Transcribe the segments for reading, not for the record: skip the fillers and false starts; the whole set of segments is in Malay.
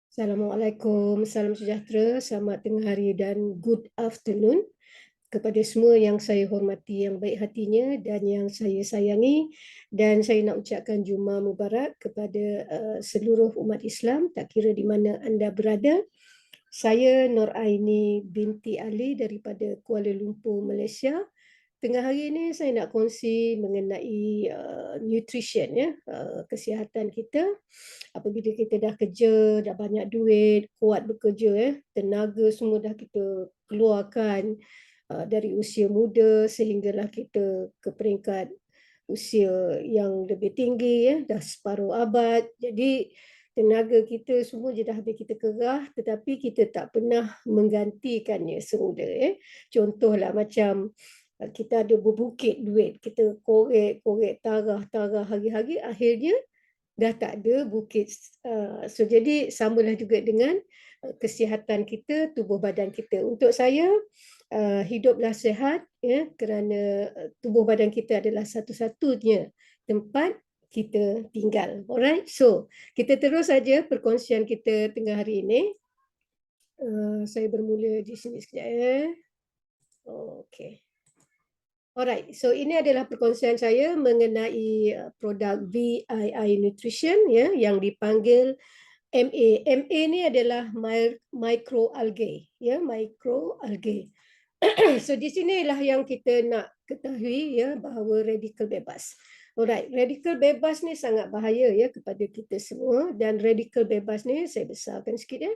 Assalamualaikum, salam sejahtera, selamat tengah hari dan good afternoon kepada semua yang saya hormati, yang baik hatinya dan yang saya sayangi. Dan saya nak ucapkan Jumaat Mubarak kepada seluruh umat Islam, tak kira di mana anda berada. Saya Nur Aini binti Ali daripada Kuala Lumpur, Malaysia. Tengah hari ini saya nak kongsi mengenai nutrition, ya, kesihatan kita. Apabila kita dah kerja, dah banyak duit, kuat bekerja, tenaga semua dah kita keluarkan dari usia muda sehinggalah kita ke peringkat usia yang lebih tinggi, dah separuh abad. Jadi tenaga kita semua je dah habis kita kerah, tetapi kita tak pernah menggantikannya semula. Contohlah macam kita ada berbukit duit, kita korek-korek tarah-tarah hari-hari, akhirnya dah tak ada bukit. So jadi samalah juga dengan kesihatan kita, tubuh badan kita. Untuk saya, hiduplah sihat, ya, kerana tubuh badan kita adalah satu-satunya tempat kita tinggal. Alright, so kita terus saja perkongsian kita tengah hari ini. Saya bermula di sini sekejap, ya. Okay. Alright, so ini adalah perkongsian saya mengenai produk VII Nutrition, ya, yang dipanggil MA. MA ni adalah microalgae, ya, microalgae. So di sinilah yang kita nak ketahui, ya, bahawa radikal bebas. Alright, radikal bebas ni sangat bahaya, ya, kepada kita semua, dan radikal bebas ni saya besarkan sikit, ya.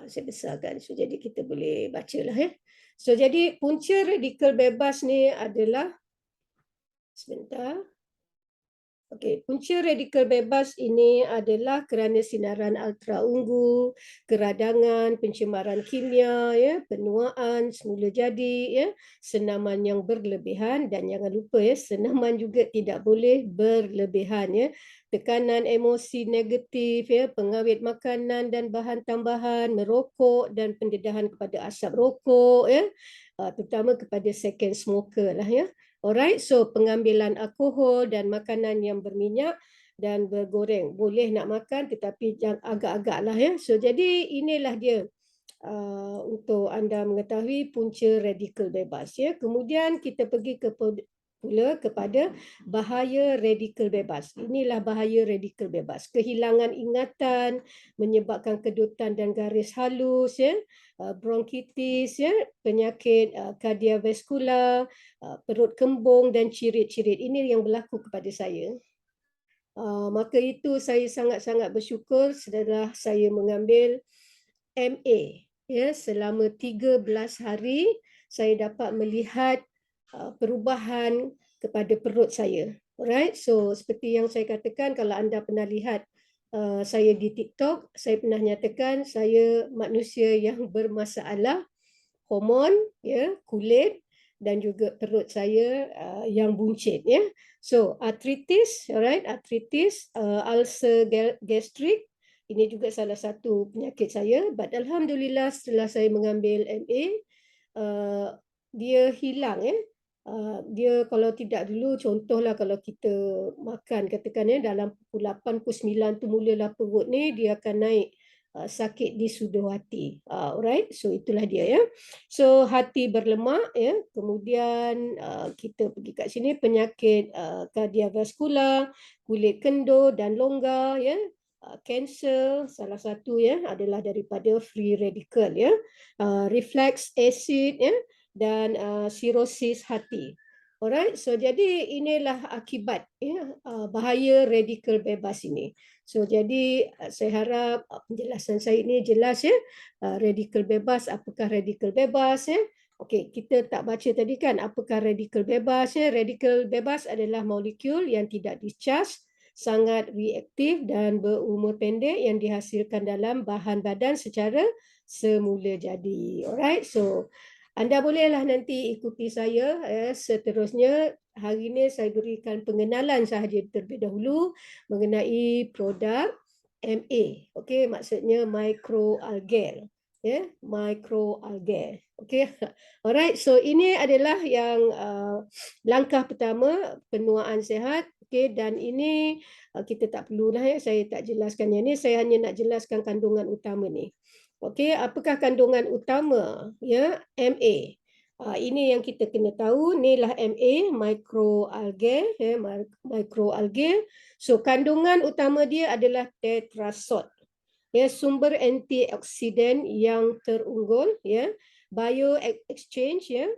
Saya besarkan, so jadi kita boleh bacalah, ya. So jadi punca radikal bebas ni adalah, sebentar. Okey, punca radikal bebas ini adalah kerana sinaran ultraungu, keradangan, pencemaran kimia, ya, penuaan semula jadi, ya, senaman yang berlebihan, dan jangan lupa, ya, senaman juga tidak boleh berlebihan, ya. Tekanan emosi negatif, ya, pengawet makanan dan bahan tambahan, merokok dan pendedahan kepada asap rokok, ya, terutama kepada second smoker lah, ya. Alright, so pengambilan alkohol dan makanan yang berminyak dan bergoreng. Boleh nak makan tetapi jangan agak-agak lah, ya. So jadi inilah dia untuk anda mengetahui punca radikal bebas, ya. Kemudian kita pergi pula kepada bahaya radikal bebas. Inilah bahaya radikal bebas. Kehilangan ingatan, menyebabkan kedutan dan garis halus, ya, bronkitis, ya, penyakit kardiovaskular, perut kembung dan cirit-cirit. Ini yang berlaku kepada saya. Maka itu saya sangat-sangat bersyukur setelah saya mengambil MA, ya, selama 13 hari saya dapat melihat perubahan kepada perut saya. Alright, so seperti yang saya katakan, kalau anda pernah lihat saya di TikTok, saya pernah nyatakan saya manusia yang bermasalah hormon, ya, kulit dan juga perut saya yang buncit, ya. So arthritis, alright, arthritis, ulcer gastrik, ini juga salah satu penyakit saya. But alhamdulillah setelah saya mengambil MA, dia hilang, ya. Dia kalau tidak dulu, contohlah kalau kita makan, katakan, ya, dalam pukul 8, pukul 9 tu mulalah perut ni dia akan naik sakit di sudu hati. Alright, so itulah dia, ya. So hati berlemak, ya. Kemudian kita pergi kat sini penyakit kardiovaskular, kulit kendur dan longgar, ya. Kanser salah satu, ya, adalah daripada free radical, ya. Reflux acid, ya, dan sirosis hati. Alright, so jadi inilah akibat, ya, bahaya radikal bebas ini. So jadi saya harap penjelasan saya ini jelas, ya. Radikal bebas, apakah radikal bebas, ya? Okey, kita tak baca tadi kan apakah radikal bebas, ya? Radikal bebas adalah molekul yang tidak discharge, sangat reaktif dan berumur pendek yang dihasilkan dalam bahan badan secara semula jadi. Alright, so anda bolehlah nanti ikuti saya, seterusnya. Hari ini saya berikan pengenalan sahaja terlebih dahulu mengenai produk MA. Okey, maksudnya microalgae. ya, microalgae. Okey. Alright, so ini adalah yang langkah pertama penuaan sihat. Okey, dan ini kita tak perlulah ya, saya tak jelaskan yang ni, saya hanya nak jelaskan kandungan utama ni. Okey, apakah kandungan utama ya MA? Ini yang kita kena tahu, inilah MA, microalgae ya, microalgae. So kandungan utama dia adalah tetrasod. Ya, sumber antioksidan yang terunggul ya, bio exchange ya,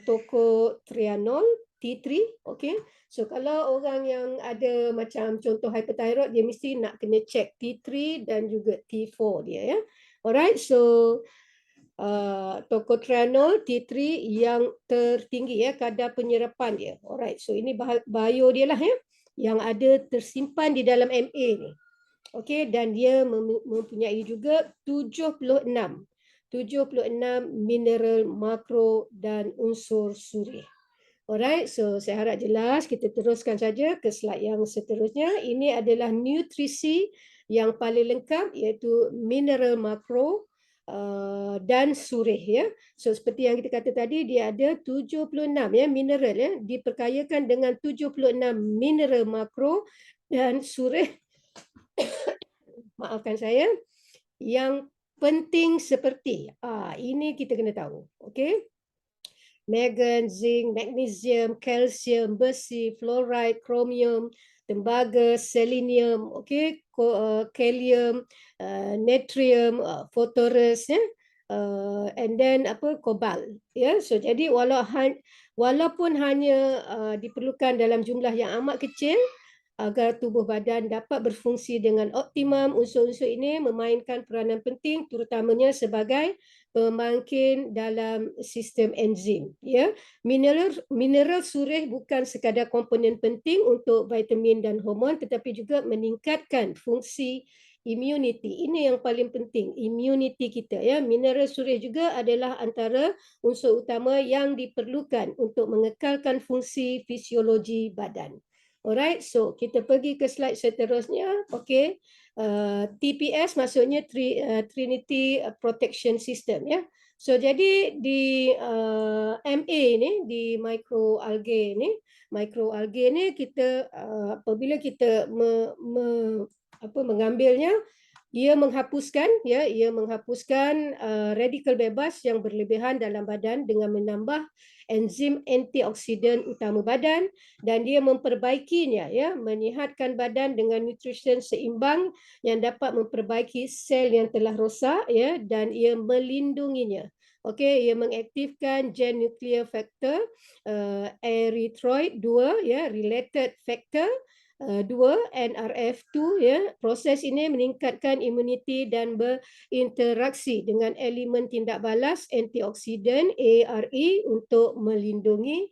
tocotrienol T3. okey. So kalau orang yang ada macam contoh hyperthyroid, dia mesti nak kena check T3 dan juga T4 dia ya. Alright, so tocotrienol T3 yang tertinggi ya, kadar penyerapan dia. Alright, so ini bio dia lah ya, yang ada tersimpan di dalam MA ni. Okey, dan dia mempunyai juga 76 mineral makro dan unsur surih. Alright, so saya harap jelas. Kita teruskan saja ke slide yang seterusnya. Ini adalah nutrisi yang paling lengkap, iaitu mineral makro dan surih ya. So seperti yang kita kata tadi, dia ada 76 ya mineral ya, diperkayakan dengan 76 mineral makro dan surih maafkan saya, yang penting seperti ini kita kena tahu. Okey. Mangan, zinc, magnesium, kalsium, besi, fluoride, kromium, tembaga, selenium, okey, kalium, natrium, phosphorus ya. And then kobalt ya. So jadi walaupun hanya diperlukan dalam jumlah yang amat kecil, agar tubuh badan dapat berfungsi dengan optimum, unsur-unsur ini memainkan peranan penting terutamanya sebagai pembangkit dalam sistem enzim ya. Mineral surih bukan sekadar komponen penting untuk vitamin dan hormon, tetapi juga meningkatkan fungsi immunity. Ini yang paling penting, immunity kita ya. Mineral surih juga adalah antara unsur utama yang diperlukan untuk mengekalkan fungsi fisiologi badan. Alright, so kita pergi ke slide seterusnya. Okey. TPS maksudnya Trinity Protection System ya. So jadi di MA ni, di microalgae ni kita apabila kita mengambilnya, ia menghapuskan radikal bebas yang berlebihan dalam badan dengan menambah enzim antioksidan utama badan, dan dia memperbaikinya ya, menyihatkan badan dengan nutrisi seimbang yang dapat memperbaiki sel yang telah rosak ya, dan ia melindunginya. Okey, ia mengaktifkan gen nuclear factor erythroid 2 ya, related factor 2 NRF2 ya. Proses ini meningkatkan imuniti dan berinteraksi dengan elemen tindak balas antioksidan ARE untuk melindungi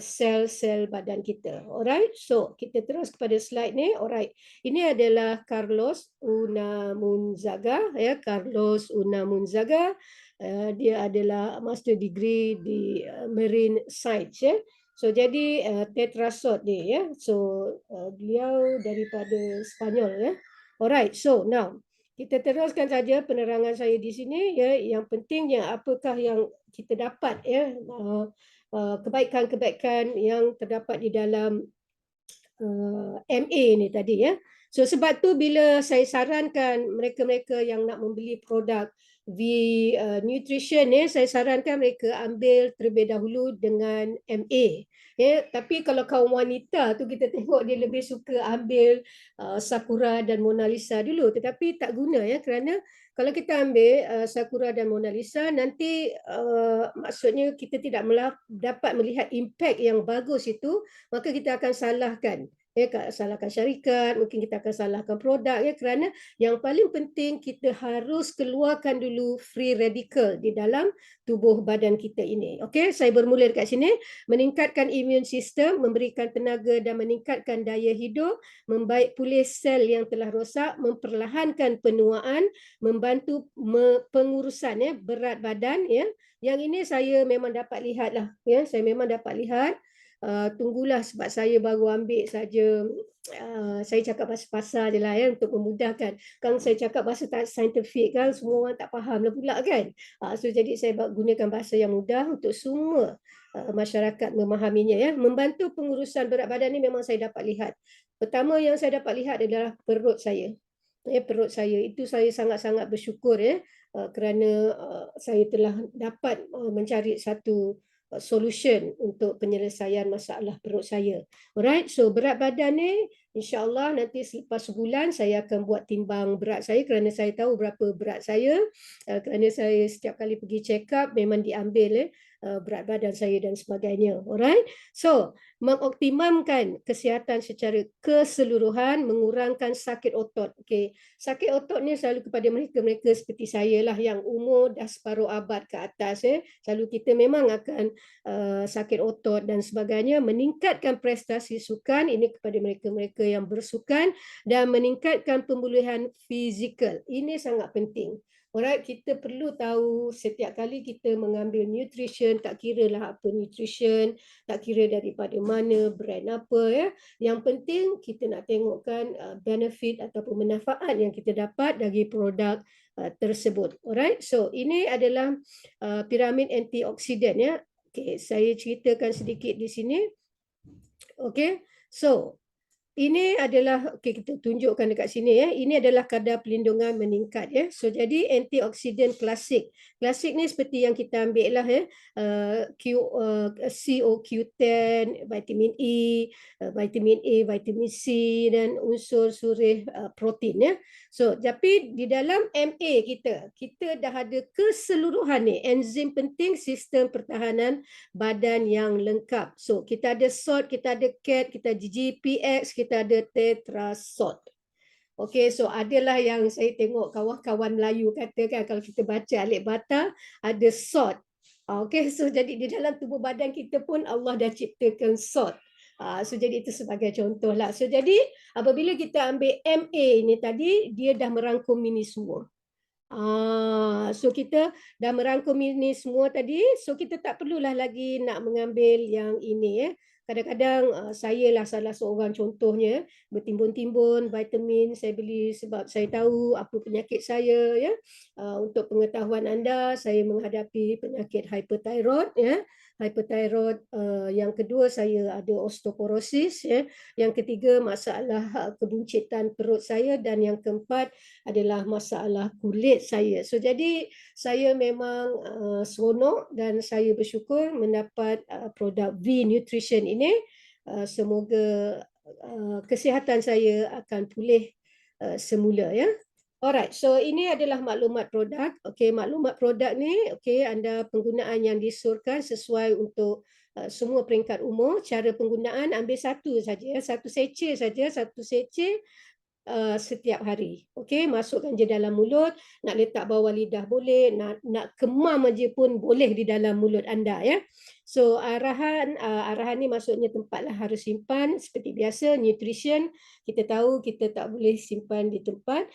sel-sel badan kita. Alright, so kita terus kepada slide ni. Alright, ini adalah Carlos Unamunzaga ya, Carlos Unamunzaga. Dia adalah master degree di marine science ya. So jadi tetrasod ni ya. So beliau daripada Spanyol ya. Alright, so now kita teruskan saja penerangan saya di sini ya. Yang pentingnya apakah yang kita dapat ya, kebaikan-kebaikan yang terdapat di dalam MA ni tadi ya. So sebab tu bila saya sarankan mereka-mereka yang nak membeli produk V Nutrition ya, saya sarankan mereka ambil terlebih dahulu dengan MA. Ya, tapi kalau kaum wanita tu kita tengok dia lebih suka ambil Sakura dan Mona Lisa dulu, tetapi tak guna ya, kerana kalau kita ambil Sakura dan Mona Lisa, nanti maksudnya kita tidak dapat melihat impact yang bagus itu, maka kita akan salahkan. Salahkan syarikat, mungkin kita akan salahkan produk ya, kerana yang paling penting kita harus keluarkan dulu free radical di dalam tubuh badan kita ini. Okey, saya bermula dekat sini. Meningkatkan immune system, memberikan tenaga dan meningkatkan daya hidup, membaik pulih sel yang telah rosak, memperlahankan penuaan, membantu pengurusan ya, berat badan ya. Yang ini saya memang dapat lihat lah ya, saya memang dapat lihat tunggulah sebab saya baru ambil saja, saya cakap bahasa pasar je lah ya untuk memudahkan. Kan saya cakap bahasa tak saintifik kan semua orang tak faham lah pula kan. So jadi saya gunakan bahasa yang mudah untuk semua masyarakat memahaminya ya. Membantu pengurusan berat badan ni memang saya dapat lihat. Pertama yang saya dapat lihat adalah perut saya. Perut saya itu saya sangat-sangat bersyukur ya kerana saya telah dapat mencari satu solution untuk penyelesaian masalah perut saya. Alright, so berat badan ni insya-Allah nanti selepas sebulan saya akan buat timbang berat saya kerana saya tahu berapa berat saya. Kerana saya setiap kali pergi check up memang diambil berat badan saya dan sebagainya. Alright. So, mengoptimumkan kesihatan secara keseluruhan, mengurangkan sakit otot. Okey. Sakit otot ni selalu kepada mereka-mereka seperti saya lah yang umur dah separuh abad ke atas selalu kita memang akan sakit otot dan sebagainya. Meningkatkan prestasi sukan ini kepada mereka-mereka yang bersukan dan meningkatkan pemulihan fizikal. Ini sangat penting. Alright, kita perlu tahu setiap kali kita mengambil nutrition, tak kira lah apa nutrition, tak kira daripada mana, brand apa ya. Yang penting kita nak tengokkan benefit ataupun manfaat yang kita dapat dari produk tersebut. Alright, so ini adalah piramid antioksidan ya. Okay, saya ceritakan sedikit di sini. Okay, so ini adalah, okay, kita tunjukkan dekat sini ya. Ini adalah kadar pelindungan meningkat ya. So jadi antioksidan klasik. Klasik ni seperti yang kita ambil lah ya. CoQ10, vitamin E, vitamin A, vitamin C dan unsur surih protein ya. So tapi di dalam MA kita dah ada keseluruhan ni enzim penting sistem pertahanan badan yang lengkap. So kita ada SOT, kita ada CAT, kita ada GPX, kita ada tetrasot. Okey, so adalah yang saya tengok kawan-kawan Melayu katakan kalau kita baca Alif Bata ada SOT. Okey, so jadi di dalam tubuh badan kita pun Allah dah ciptakan SOT. So jadi itu sebagai contoh lah. So jadi apabila kita ambil MA ini tadi, dia dah merangkum ini semua. So kita dah merangkum ini semua tadi, so kita tak perlulah lagi nak mengambil yang ini ya. Kadang-kadang saya lah salah seorang contohnya bertimbun-timbun vitamin saya beli sebab saya tahu apa penyakit saya ya. Untuk pengetahuan anda, saya menghadapi penyakit hyperthyroid ya. Hyperthyroid, yang kedua saya ada osteoporosis ya. Yang ketiga masalah kebuncitan perut saya dan yang keempat adalah masalah kulit saya. So jadi saya memang seronok dan saya bersyukur mendapat produk V Nutrition ini. Semoga kesihatan saya akan pulih semula ya. Alright, so ini adalah maklumat produk. Okey, maklumat produk ni okey anda penggunaan yang disurkan sesuai untuk semua peringkat umur. Cara penggunaan ambil satu saja, satu seceh saja, satu seceh setiap hari. Okey, masukkan je dalam mulut, nak letak bawah lidah boleh, nak kemam aja pun boleh di dalam mulut anda ya. So arahan ni maksudnya tempatlah harus simpan seperti biasa nutrition. Kita tahu kita tak boleh simpan di tempat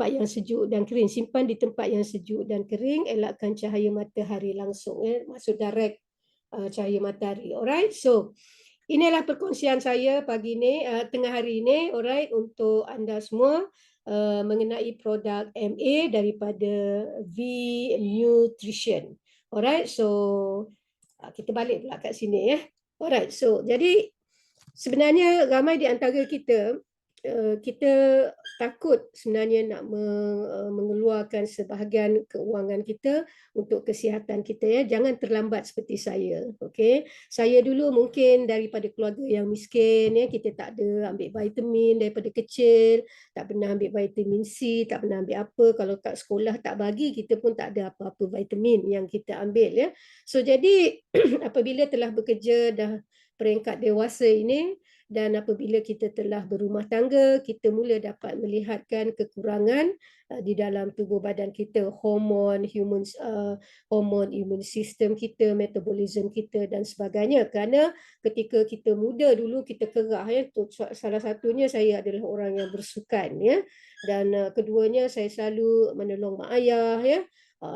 yang sejuk dan kering. Simpan di tempat yang sejuk dan kering, elakkan cahaya matahari langsung ya. Maksud direct cahaya matahari. Alright. So inilah perkongsian saya pagi ni, tengah hari ini, alright, untuk anda semua mengenai produk MA daripada V Nutrition. Alright, so kita balik pula kat sini ya. Alright, so jadi sebenarnya ramai di antara kita, kita takut sebenarnya nak mengeluarkan sebahagian keuangan kita untuk kesihatan kita ya. Jangan terlambat seperti saya. Okey. Saya dulu mungkin daripada keluarga yang miskin ya, kita tak ada ambil vitamin daripada kecil, tak pernah ambil vitamin C, tak pernah ambil apa. Kalau kat sekolah tak bagi, kita pun tak ada apa-apa vitamin yang kita ambil ya. So jadi apabila telah bekerja dah peringkat dewasa ini dan apabila kita telah berumah tangga, kita mula dapat melihatkan kekurangan di dalam tubuh badan kita, hormon imun sistem kita, metabolism kita dan sebagainya. Kerana ketika kita muda dulu kita kerah ya, salah satunya saya adalah orang yang bersukan ya, dan keduanya saya selalu menolong mak ayah ya.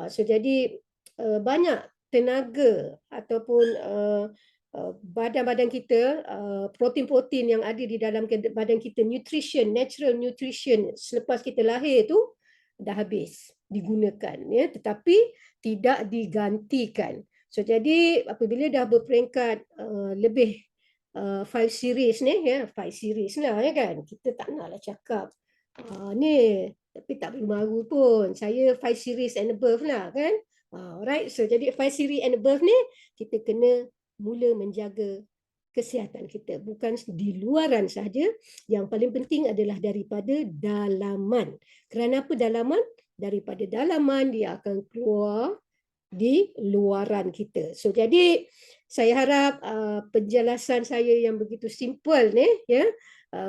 So jadi banyak tenaga ataupun badan-badan kita, protein-protein yang ada di dalam badan kita, nutrition, natural nutrition selepas kita lahir tu dah habis digunakan, ya, tetapi tidak digantikan. So jadi apabila dah berperingkat lebih 5 series ni, ya, 5 series lah, ya kan, kita tak naklah cakap ni, tapi tak perlu malu pun, saya 5 series and above lah kan. Alright, so jadi 5 series and above ni kita kena mula menjaga kesihatan kita, bukan di luaran saja. Yang paling penting adalah daripada dalaman. Kerana apa dalaman? Daripada dalaman dia akan keluar di luaran kita. So jadi saya harap penjelasan saya yang begitu simple ni, ya,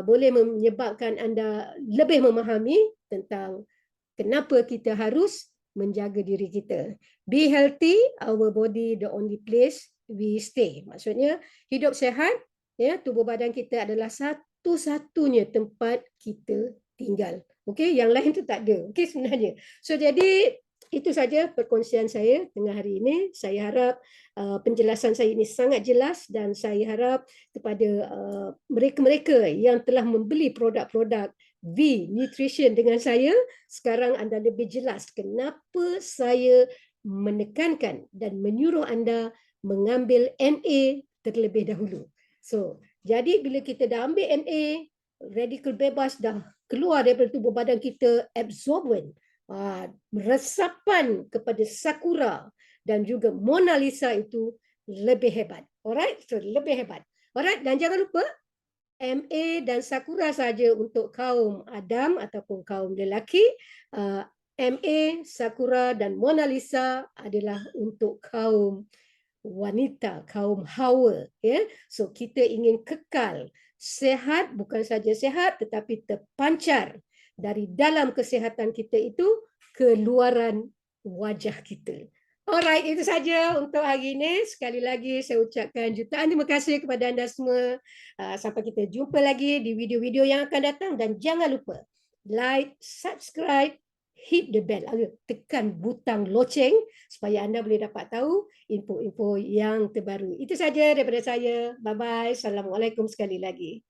boleh menyebabkan anda lebih memahami tentang kenapa kita harus menjaga diri kita. Be healthy, our body the only place we stay. Maksudnya hidup sehat, ya, tubuh badan kita adalah satu-satunya tempat kita tinggal. Okey, yang lain tu tak ada. Okey sebenarnya. So jadi itu saja perkongsian saya tengah hari ini. Saya harap penjelasan saya ini sangat jelas dan saya harap kepada mereka-mereka yang telah membeli produk-produk V Nutrition dengan saya, sekarang anda lebih jelas kenapa saya menekankan dan menyuruh anda mengambil MA terlebih dahulu. So, jadi bila kita dah ambil MA, radikal bebas dah keluar daripada tubuh badan kita, absorbent, resapan kepada Sakura dan juga Mona Lisa itu lebih hebat. Alright, so lebih hebat. Alright, dan jangan lupa MA dan Sakura saja untuk kaum Adam ataupun kaum lelaki. MA, Sakura dan Mona Lisa adalah untuk kaum wanita, kaum Hawa, ya. So kita ingin kekal sehat, bukan saja sehat tetapi terpancar dari dalam kesihatan kita itu ke luaran wajah kita. Alright, itu saja untuk hari ini. Sekali lagi saya ucapkan jutaan terima kasih kepada anda semua. Sampai kita jumpa lagi di video-video yang akan datang dan jangan lupa like, subscribe, hit the bell, tekan butang loceng supaya anda boleh dapat tahu info-info yang terbaru. Itu saja daripada saya. Bye-bye. Assalamualaikum sekali lagi.